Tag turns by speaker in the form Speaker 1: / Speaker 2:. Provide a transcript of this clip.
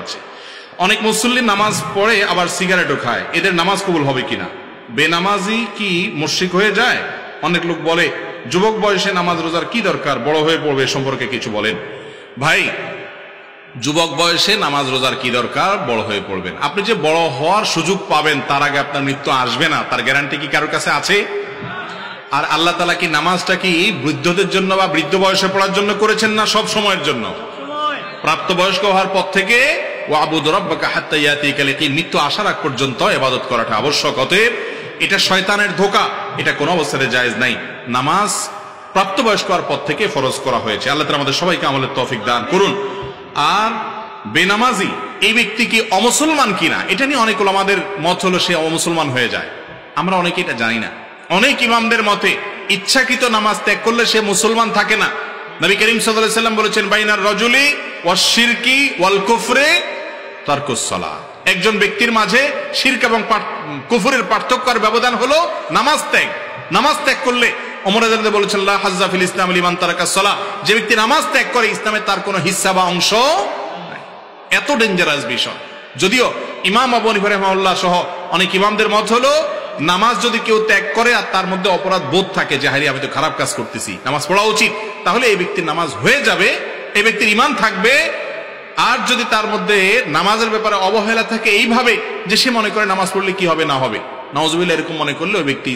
Speaker 1: আছে। অনেক মুসল্লি নামাজ পড়ে আবার সিগারেটও খায়, এদের নামাজ কবুল হবে কিনা? বেনামাজি কি মুশরিক হয়ে যায়? অনেক লোক বলে যুবক বয়সে নামাজ রোজার কি দরকার, বড় হয়ে পড়বে, সম্পর্কে কিছু বলেন। ভাই, যুবক বয়সে নামাজ রোজার কি দরকার, বড় হয়ে পড়বেন। আপনি যে বড় হওয়ার সুযোগ পাবেন তার আগে আপনার মৃত্যু আসবে না, তার গ্যারান্টি কি কারোর কাছে আছে? আর আল্লাহ তাআলা কি নামাজটা কি বৃদ্ধদের জন্য বা বৃদ্ধ বয়সে পড়ার জন্য করেছেন, না সব সময়ের জন্য? প্রাপ্তবয়স্ক হওয়ার পর থেকে ওয়াবুদ রাব্বাকা হাত্তা ইয়াতিকাল ইয়াকিন, মৃত্যু আসার আগ পর্যন্ত ইবাদত করাটা আবশ্যক। অতএব এটা শয়তানের ধোঁকা, এটা কোনো অবস্থাতে জায়েজ নাই। নামাজ প্রাপ্তবয়স্ক হওয়ার পর থেকে ফরজ করা হয়েছে। আল্লাহ তাআলা আমাদের সবাইকে আমলের তৌফিক দান করুন। আর বেনামাজি এই ব্যক্তি কি অমুসলমান কিনা, এটা নিয়ে অনেক ওলামাদের মত হলো সে অমুসলমান হয়ে যায়। আমরা অনেকে এটা জানি না। অনেক ইমামদের মতে ইচ্ছাকৃত নামাজ ত্যাগ করলে সে মুসলমান থাকে না। নবী করিম সাল্লাল্লাহু আলাইহি ওয়াসাল্লাম বলেছেন, বাইনার রাজুলি ওয়াশ শিরকি ওয়াল কুফরি তারকুস সালাহ। একজন ব্যক্তির মাঝে শিরক এবং কুফরের পার্থক্য আর ব্যবধান হলো নামাজ ত্যাগ। নামাজ ত্যাগ করলে ওমর রাদিয়াল্লাহু বলেছেন, লা হাজ্জা ফিল ইসলাম লিমান তারাকাস সালাহ, যে ব্যক্তি নামাজ ত্যাগ করে ইসলামে তার কোনো হিস্সা বা অংশ নাই। এত ডেঞ্জারাস বিষয়। যদিও ইমাম আবু হানিফা রাহিমাহুল্লাহ সহ অনেক ইমামদের মত হলো নামাজ যদি কেউ ত্যাগ করে আর তার মধ্যে অপরাধ বোধ থাকে যে হারি আমি তো খারাপ কাজ করতেছি, নামাজ পড়া উচিত, তাহলে এই ব্যক্তির নামাজ হয়ে যাবে, এই ব্যক্তির ঈমান থাকবে। আর যদি তার মধ্যে নামাজের ব্যাপারে অবহেলা থাকে এইভাবে যে সে মনে করে নামাজ পড়লে কি হবে না হবে, নাউজুবিল্লাহ, এরকম মনে করলে ওই ব্যক্তি